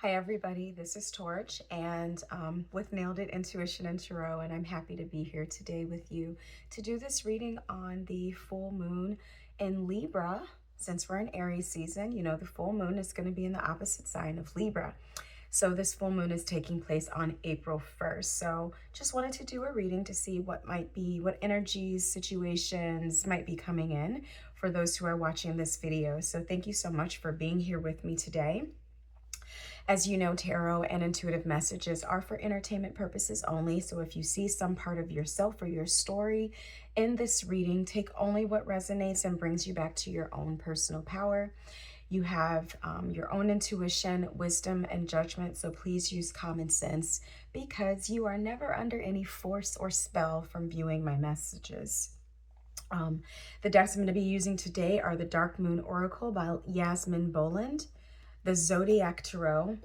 Hi everybody, this is Torch and with Nailed It Intuition and Tarot, and I'm happy to be here today with you to do this reading on the full moon in Libra. Since we're in Aries season, you know the full moon is going to be in the opposite sign of Libra. So this full moon is taking place on April 1st. So just wanted to do a reading to see what energies, situations might be coming in for those who are watching this video. So thank you so much for being here with me today. As you know, tarot and intuitive messages are for entertainment purposes only. So if you see some part of yourself or your story in this reading, take only what resonates and brings you back to your own personal power. You have your own intuition, wisdom, and judgment. So please use common sense because you are never under any force or spell from viewing my messages. The decks I'm going to be using today are the Dark Moon Oracle by Yasmin Boland, the Zodiac Tarot.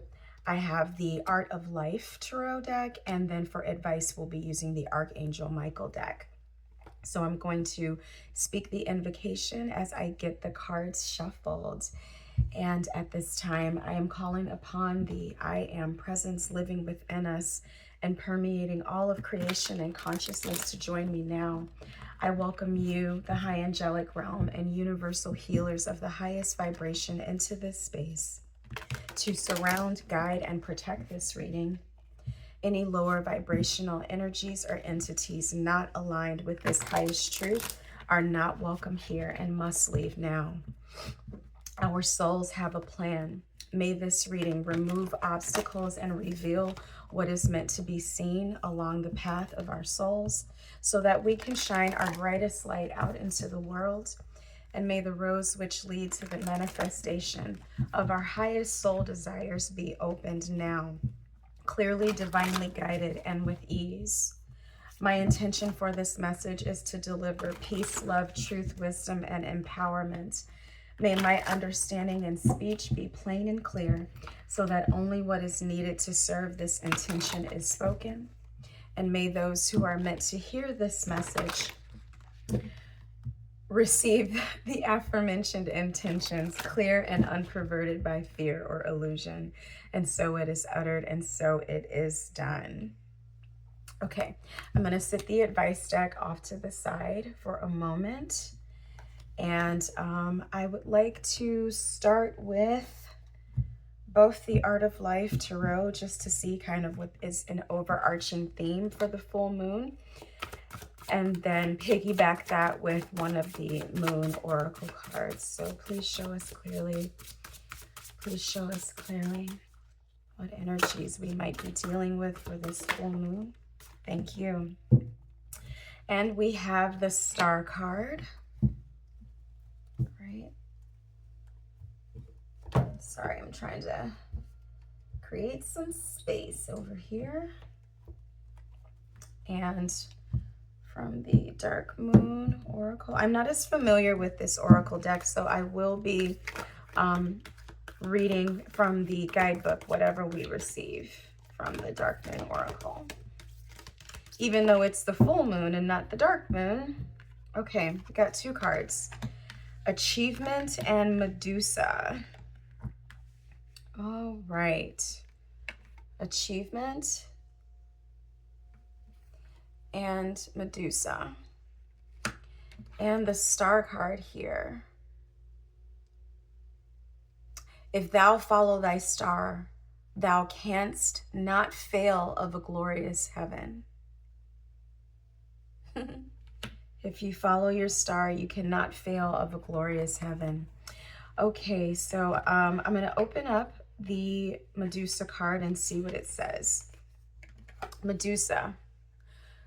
I have the Art of Life Tarot deck, and then for advice, we'll be using the Archangel Michael deck. So I'm going to speak the invocation as I get the cards shuffled. And at this time, I am calling upon the I Am presence living within us and permeating all of creation and consciousness to join me now. I welcome you, the high angelic realm and universal healers of the highest vibration, into this space to surround, guide, and protect this reading. Any lower vibrational energies or entities not aligned with this highest truth are not welcome here and must leave now. Our souls have a plan. May this reading remove obstacles and reveal what is meant to be seen along the path of our souls so that we can shine our brightest light out into the world. And may the roads which lead to the manifestation of our highest soul desires be opened now, clearly, divinely guided, and with ease. My intention for this message is to deliver peace, love, truth, wisdom, and empowerment. May my understanding and speech be plain and clear so that only what is needed to serve this intention is spoken. And may those who are meant to hear this message receive the aforementioned intentions clear and unperverted by fear or illusion. And so it is uttered, and so it is done. Okay, I'm going to sit the advice deck off to the side for a moment. And I would like to start with both the Art of Life Tarot, just to see kind of what is an overarching theme for the full moon, and then piggyback that with one of the Moon Oracle cards. So please show us clearly, what energies we might be dealing with for this full moon. Thank you. And we have the Star card. Right. Sorry, I'm trying to create some space over here. And from the Dark Moon Oracle, I'm not as familiar with this Oracle deck, so I will be reading from the guidebook, whatever we receive from the Dark Moon Oracle. Even though it's the full moon and not the dark moon. Okay, we got two cards. Achievement and Medusa. All right. Achievement and Medusa. And the Star card here. If thou follow thy star, thou canst not fail of a glorious heaven. If you follow your star, you cannot fail of a glorious heaven. Okay, so I'm going to open up the Medusa card and see what it says. Medusa.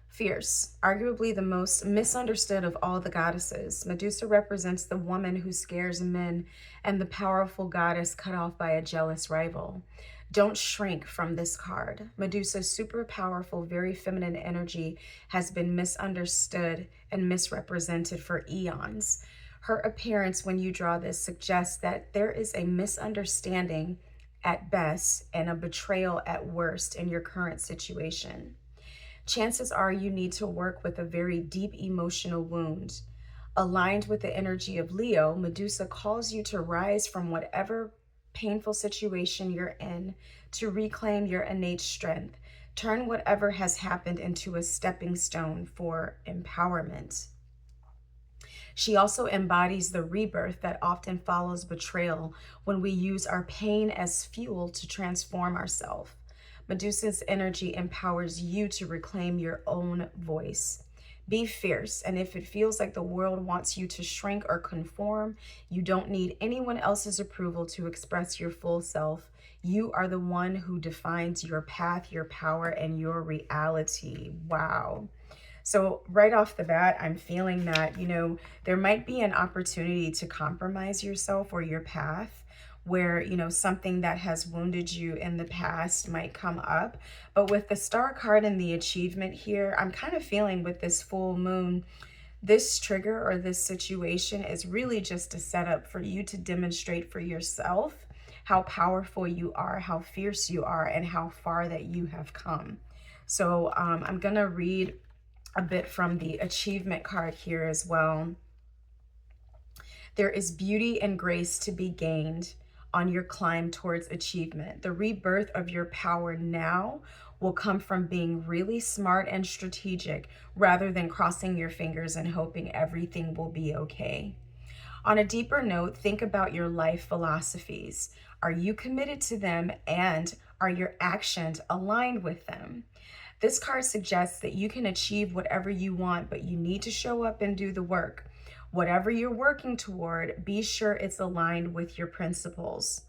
Fierce, arguably the most misunderstood of all the goddesses. Medusa represents the woman who scares men and the powerful goddess cut off by a jealous rival. Don't shrink from this card. Medusa's super powerful, very feminine energy has been misunderstood and misrepresented for eons. Her appearance when you draw this suggests that there is a misunderstanding at best and a betrayal at worst in your current situation. Chances are you need to work with a very deep emotional wound. Aligned with the energy of Leo, Medusa calls you to rise from whatever painful situation you're in to reclaim your innate strength. Turn whatever has happened into a stepping stone for empowerment. She also embodies the rebirth that often follows betrayal when we use our pain as fuel to transform ourselves. Medusa's energy empowers you to reclaim your own voice. Be fierce, and if it feels like the world wants you to shrink or conform, you don't need anyone else's approval to express your full self. You are the one who defines your path, your power, and your reality. Wow. So right off the bat, I'm feeling that, there might be an opportunity to compromise yourself or your path where, something that has wounded you in the past might come up. But with the Star card and the achievement here, I'm kind of feeling with this full moon, this trigger or this situation is really just a setup for you to demonstrate for yourself how powerful you are, how fierce you are, and how far that you have come. So I'm going to read a bit from the achievement card here as well. There is beauty and grace to be gained on your climb towards achievement. The rebirth of your power now will come from being really smart and strategic rather than crossing your fingers and hoping everything will be okay. On a deeper note, think about your life philosophies. Are you committed to them, and are your actions aligned with them? This card suggests that you can achieve whatever you want, but you need to show up and do the work. Whatever you're working toward, be sure it's aligned with your principles.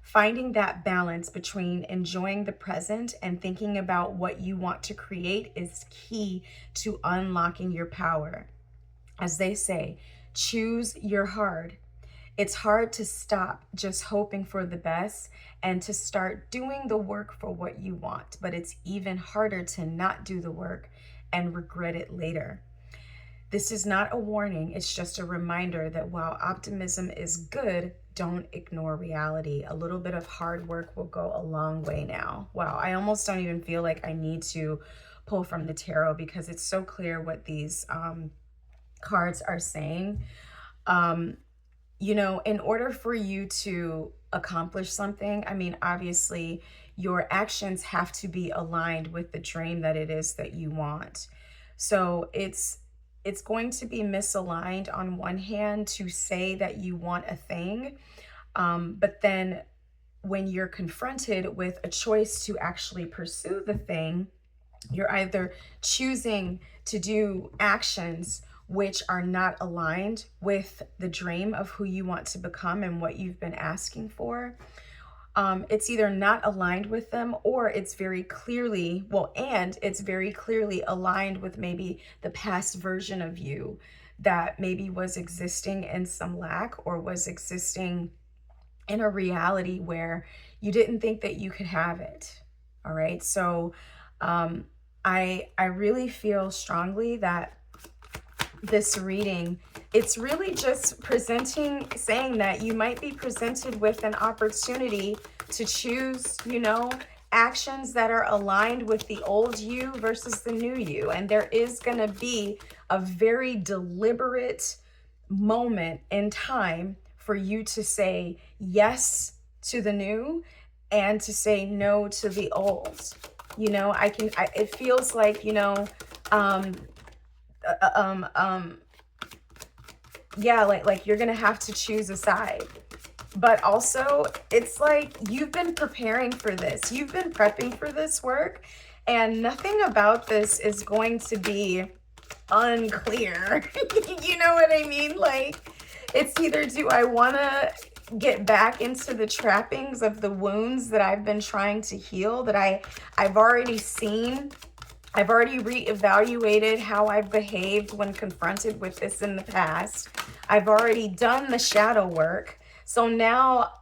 Finding that balance between enjoying the present and thinking about what you want to create is key to unlocking your power. As they say, choose your hard. It's hard to stop just hoping for the best and to start doing the work for what you want, but it's even harder to not do the work and regret it later. This is not a warning, it's just a reminder that while optimism is good, don't ignore reality. A little bit of hard work will go a long way now. Wow, I almost don't even feel like I need to pull from the tarot because it's so clear what these cards are saying. In order for you to accomplish something, obviously your actions have to be aligned with the dream that it is that you want. So it's going to be misaligned on one hand to say that you want a thing, but then when you're confronted with a choice to actually pursue the thing, you're either choosing to do actions which are not aligned with the dream of who you want to become and what you've been asking for. It's either not aligned with them, or it's very clearly, it's very clearly aligned with maybe the past version of you that maybe was existing in some lack or was existing in a reality where you didn't think that you could have it. All right. So I really feel strongly that this reading, it's really just saying that you might be presented with an opportunity to choose, actions that are aligned with the old you versus the new you. And there is going to be a very deliberate moment in time for you to say yes to the new and to say no to the old. It feels like, like you're gonna have to choose a side. But also, it's like you've been preparing for this. You've been prepping for this work, and nothing about this is going to be unclear. You know what I mean? Like, it's either do I want to get back into the trappings of the wounds that I've been trying to heal, that I've already seen. I've already reevaluated how I've behaved when confronted with this in the past. I've already done the shadow work. So now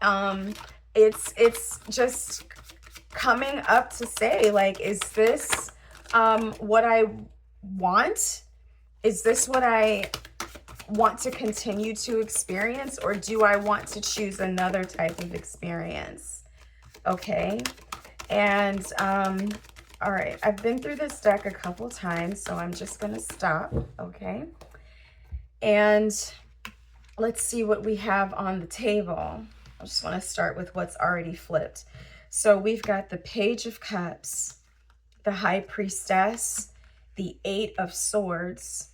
it's just coming up to say, like, is this what I want? Is this what I want to continue to experience, or do I want to choose another type of experience? Okay. And all right, I've been through this deck a couple times, so I'm just going to stop, okay? And let's see what we have on the table, I just want to start with what's already flipped. So we've got the Page of Cups, the High Priestess, the Eight of Swords,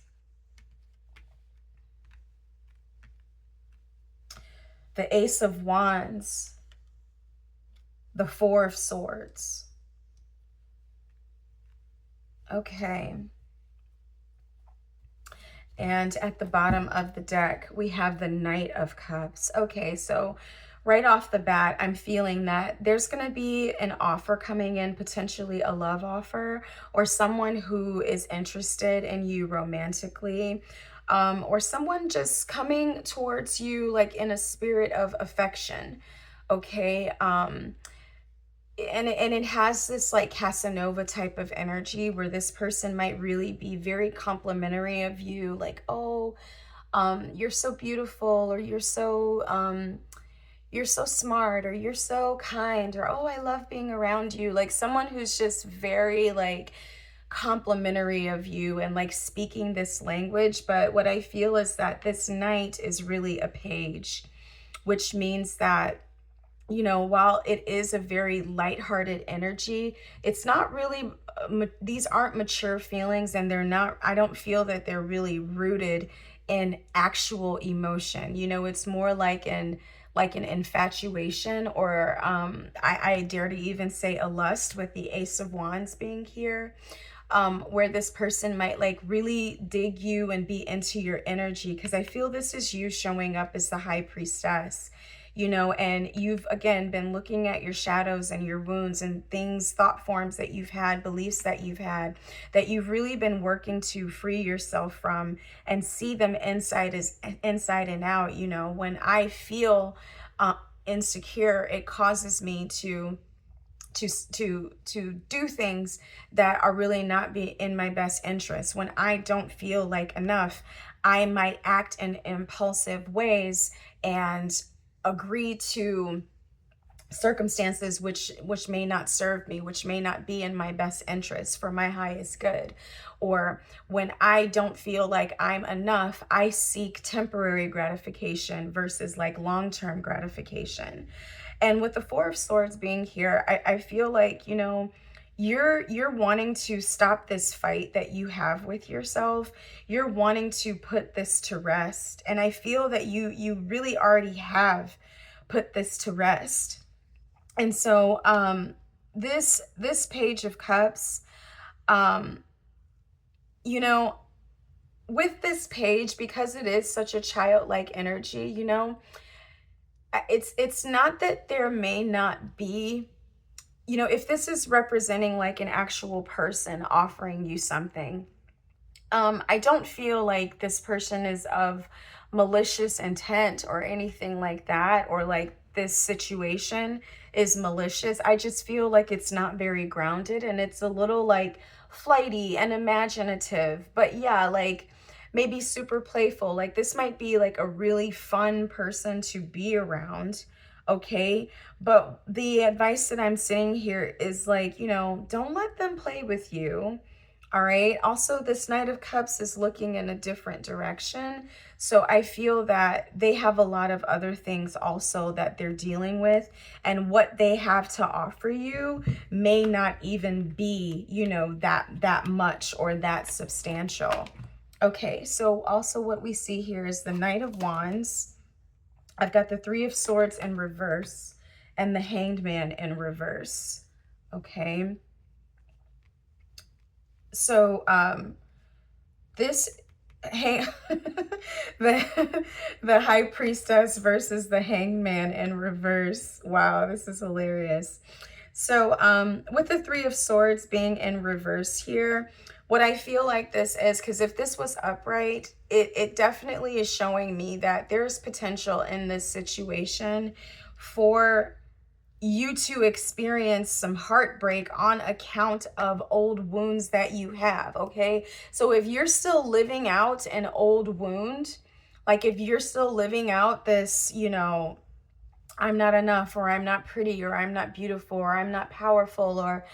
the Ace of Wands, the Four of Swords. Okay. And at the bottom of the deck, we have the Knight of Cups. Okay, so right off the bat, I'm feeling that there's going to be an offer coming in, potentially a love offer, or someone who is interested in you romantically, or someone just coming towards you like in a spirit of affection. Okay. And it has this like Casanova type of energy where this person might really be very complimentary of you, like, oh, you're so beautiful, or you're so smart, or you're so kind, or oh, I love being around you. Like someone who's just very like complimentary of you and like speaking this language. But what I feel is that this knight is really a page, which means that, you know, while it is a very lighthearted energy, it's not really, these aren't mature feelings, and they're not, I don't feel that they're really rooted in actual emotion. You know, it's more like an infatuation, or I dare to even say a lust, with the Ace of Wands being here. Where this person might like really dig you and be into your energy, because I feel this is you showing up as the High Priestess, you know, and you've again been looking at your shadows and your wounds and things, thought forms that you've had, beliefs that you've had, that you've really been working to free yourself from and see them inside and out. You know, when I feel insecure, it causes me to do things that are really not be in my best interest. When I don't feel like enough, I might act in impulsive ways and agree to circumstances which may not serve me, which may not be in my best interest for my highest good. Or when I don't feel like I'm enough, I seek temporary gratification versus like long-term gratification. And with the Four of Swords being here, I feel like, you know, you're wanting to stop this fight that you have with yourself. You're wanting to put this to rest. And I feel that you really already have put this to rest. And so this Page of Cups, you know, with this page, because it is such a childlike energy, you know, it's not that there may not be, you know, if this is representing like an actual person offering you something, I don't feel like this person is of malicious intent or anything like that, or like this situation is malicious. I just feel like it's not very grounded, and it's a little like flighty and imaginative, but yeah, like maybe super playful. Like this might be like a really fun person to be around. Okay. But the advice that I'm saying here is like, you know, don't let them play with you. All right. Also, this Knight of Cups is looking in a different direction. So I feel that they have a lot of other things also that they're dealing with. And what they have to offer you may not even be, you know, that much or that substantial. Okay. So also what we see here is the Knight of Wands. I've got the Three of Swords in reverse and the Hanged Man in reverse. Okay. So this the High Priestess versus the Hanged Man in reverse. Wow, this is hilarious. So with the Three of Swords being in reverse here, what I feel like this is, because if this was upright, it definitely is showing me that there's potential in this situation for you to experience some heartbreak on account of old wounds that you have. Okay. So if you're still living out an old wound, like if you're still living out this, you know, I'm not enough, or I'm not pretty, or I'm not beautiful, or I'm not powerful, or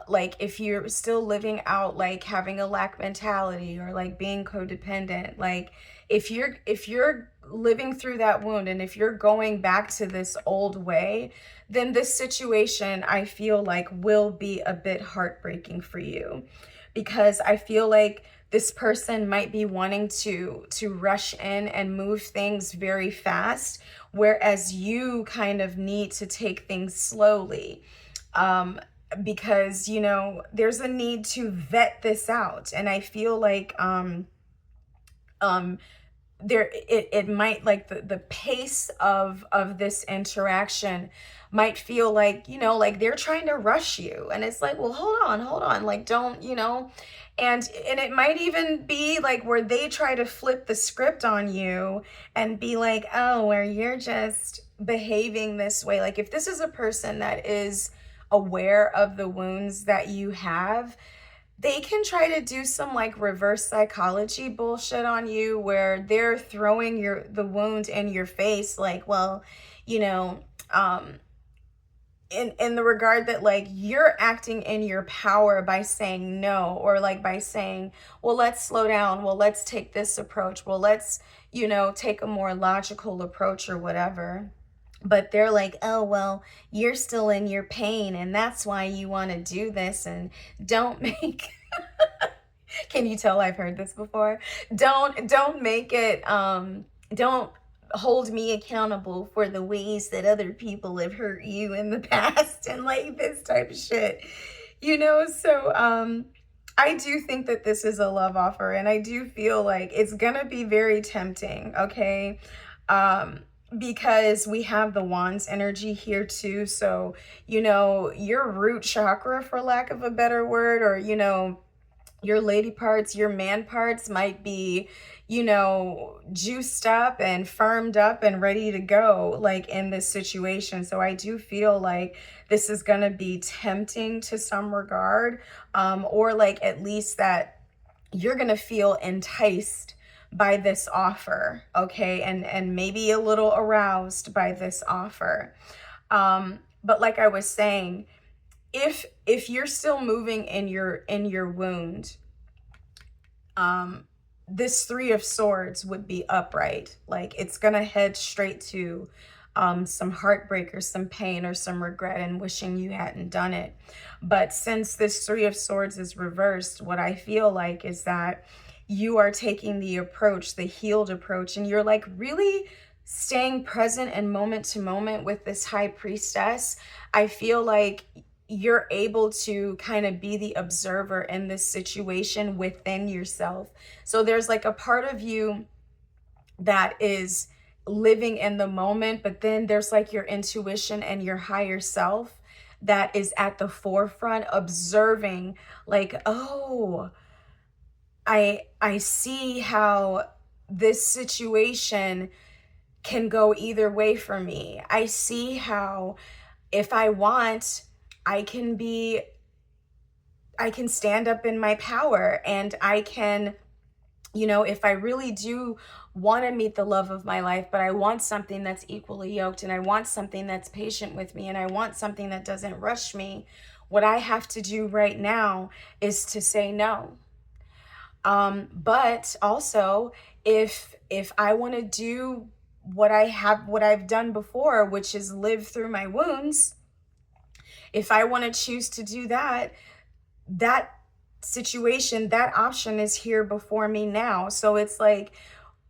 like if you're still living out like having a lack mentality, or like being codependent, like if you're living through that wound, and if you're going back to this old way, then this situation, I feel like, will be a bit heartbreaking for you, because I feel like this person might be wanting to rush in and move things very fast, whereas you kind of need to take things slowly. Because, there's a need to vet this out. And I feel like um, it might, like, the pace of this interaction might feel like, like they're trying to rush you. And it's like, well, hold on, like, don't, and it might even be like where they try to flip the script on you and be like, oh, where you're just behaving this way. Like, if this is a person that is aware of the wounds that you have, they can try to do some like reverse psychology bullshit on you, where they're throwing the wound in your face, like, well, you know, um, in the regard that, like, you're acting in your power by saying no, or like by saying, well, let's slow down, well, let's take this approach, well, let's, take a more logical approach or whatever. But they're like, oh, well, you're still in your pain, and that's why you want to do this, and don't make can you tell I've heard this before? Don't make it don't hold me accountable for the ways that other people have hurt you in the past, and like this type of shit. So I do think that this is a love offer, and I do feel like it's gonna be very tempting, okay? Because we have the wands energy here too. So, your root chakra, for lack of a better word, or, your lady parts, your man parts might be, juiced up and firmed up and ready to go, like, in this situation. So I do feel like this is going to be tempting to some regard, or like at least that you're going to feel enticed by this offer, okay, and maybe a little aroused by this offer. But like I was saying, if you're still moving in your wound, this Three of Swords would be upright. Like, it's gonna head straight to some heartbreak or some pain or some regret and wishing you hadn't done it. But since this Three of Swords is reversed, what I feel like is that you are taking the approach, the healed approach, and you're like really staying present and moment to moment with this High Priestess. I feel like you're able to kind of be the observer in this situation within yourself. So there's like a part of you that is living in the moment, but then there's like your intuition and your higher self that is at the forefront observing, like, oh, I see how this situation can go either way for me. I see how, if I want, I can stand up in my power, and I can, if I really do want to meet the love of my life, but I want something that's equally yoked, and I want something that's patient with me, and I want something that doesn't rush me, what I have to do right now is to say no. But also, if I want to do what I've done before, which is live through my wounds, if I want to choose to do that, that situation, that option is here before me now. So it's like,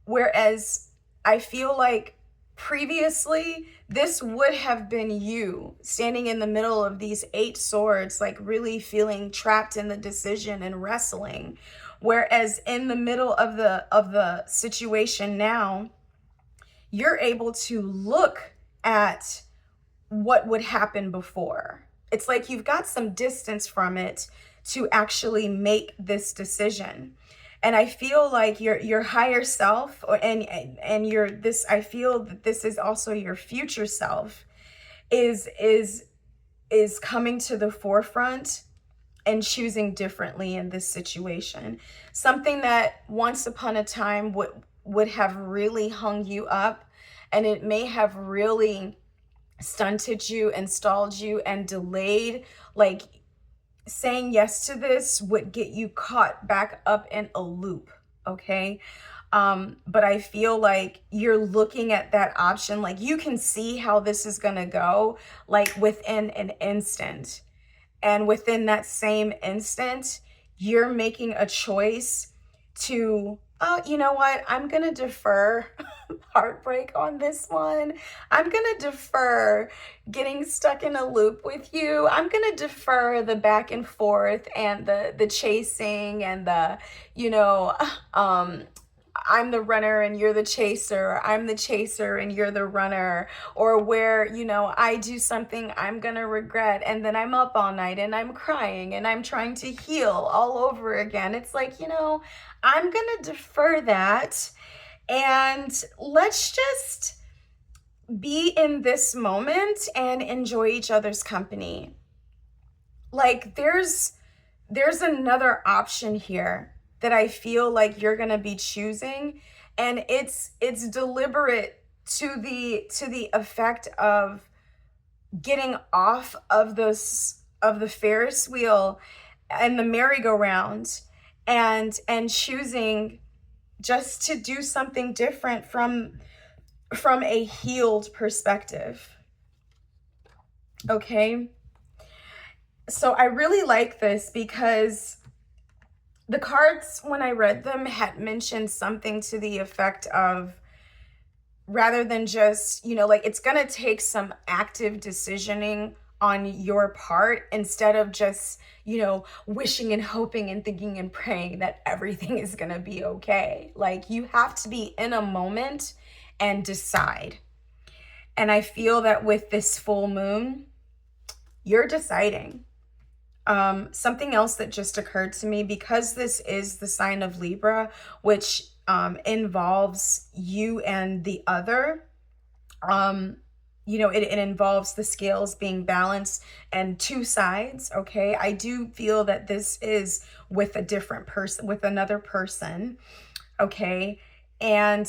whereas I feel like previously this would have been you standing in the middle of these 8 swords, like really feeling trapped in the decision and wrestling. Whereas in the middle of the situation now, you're able to look at what would happen before. It's like you've got some distance from it to actually make this decision. And I feel like your higher self, and your this, I feel that this is also your future self, is coming to the forefront and choosing differently in this situation. Something that once upon a time would have really hung you up, and it may have really stunted you and stalled you and delayed. Like, saying yes to this would get you caught back up in a loop, okay? But I feel like you're looking at that option, like you can see how this is going to go, like within an instant. And within that same instant, you're making a choice to, oh, you know what? I'm going to defer heartbreak on this one. I'm going to defer getting stuck in a loop with you. I'm going to defer the back and forth and the chasing and the, you know, I'm the runner and you're the chaser. I'm the chaser and you're the runner. Or where, you know, I do something I'm going to regret and then I'm up all night and I'm crying and I'm trying to heal all over again. It's like, you know, I'm going to defer that and let's just be in this moment and enjoy each other's company. Like there's another option here that I feel like you're going to be choosing, and it's deliberate to the effect of getting off of the Ferris wheel and the merry-go-round and choosing just to do something different from a healed perspective. Okay? So I really like this because the cards, when I read them, had mentioned something to the effect of, rather than just, you know, like it's going to take some active decisioning on your part instead of just, you know, wishing and hoping and thinking and praying that everything is going to be okay. Like you have to be in a moment and decide. And I feel that with this full moon, you're deciding. Something else that just occurred to me, because this is the sign of Libra, which involves you and the other, you know, it involves the scales being balanced and two sides. Okay. I do feel that this is with a different person, with another person. Okay. And,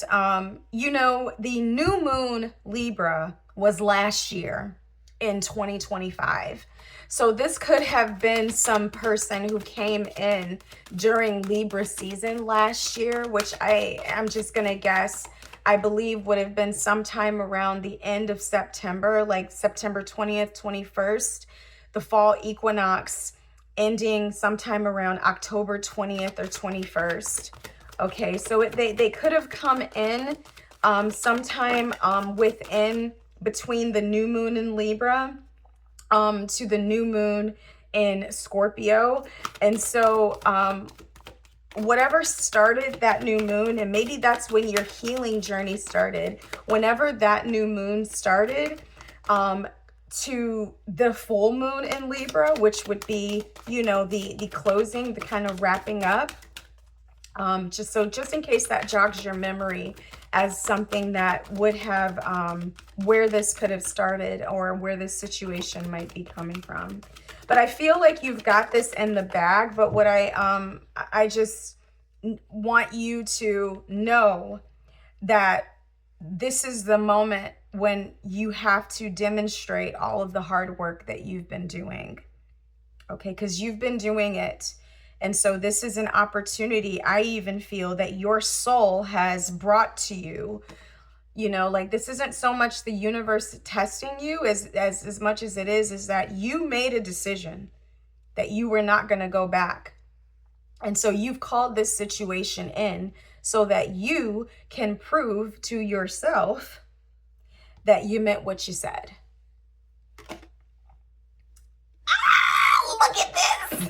you know, the new moon Libra was last year in 2025. So this could have been some person who came in during Libra season last year, which I'm just going to guess, I believe would have been sometime around the end of September, like September 20th, 21st, the fall equinox ending sometime around October 20th or 21st. Okay, so they could have come in sometime within between the new moon in Libra to the new moon in Scorpio. And so whatever started that new moon, and maybe that's when your healing journey started, whenever that new moon started, to the full moon in Libra, which would be, you know, the closing, the kind of wrapping up. Just in case that jogs your memory as something that would have, where this could have started or where this situation might be coming from. But I feel like you've got this in the bag. But what I just want you to know that this is the moment when you have to demonstrate all of the hard work that you've been doing. Okay, because you've been doing it. And so this is an opportunity, I even feel, that your soul has brought to you. You know, like this isn't so much the universe testing you as much as it is that you made a decision that you were not going to go back. And so you've called this situation in so that you can prove to yourself that you meant what you said. Look at this.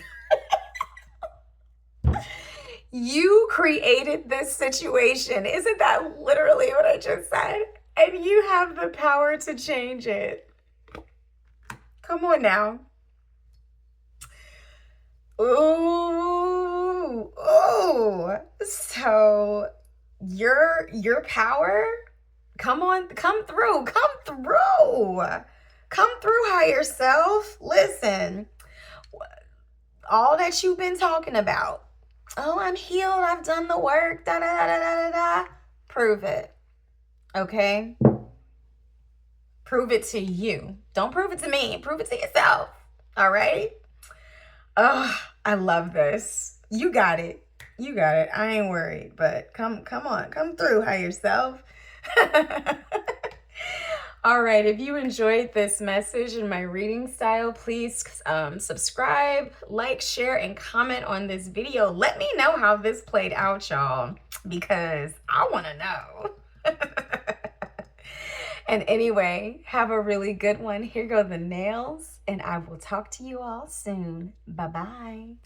You created this situation. Isn't that literally what I just said? And you have the power to change it. Come on now. Ooh, ooh. So your power, come on, come through, higher self. Listen, all that you've been talking about. Oh, I'm healed. I've done the work. Da, da, da, da, da, da. Prove it. Okay? Prove it to you. Don't prove it to me. Prove it to yourself. All right? Oh, I love this. You got it. You got it. I ain't worried, but come on, come through, higher self. All right, if you enjoyed this message and my reading style, please subscribe, like, share, and comment on this video. Let me know how this played out, y'all, because I want to know. And anyway, have a really good one. Here go the nails, and I will talk to you all soon. Bye-bye.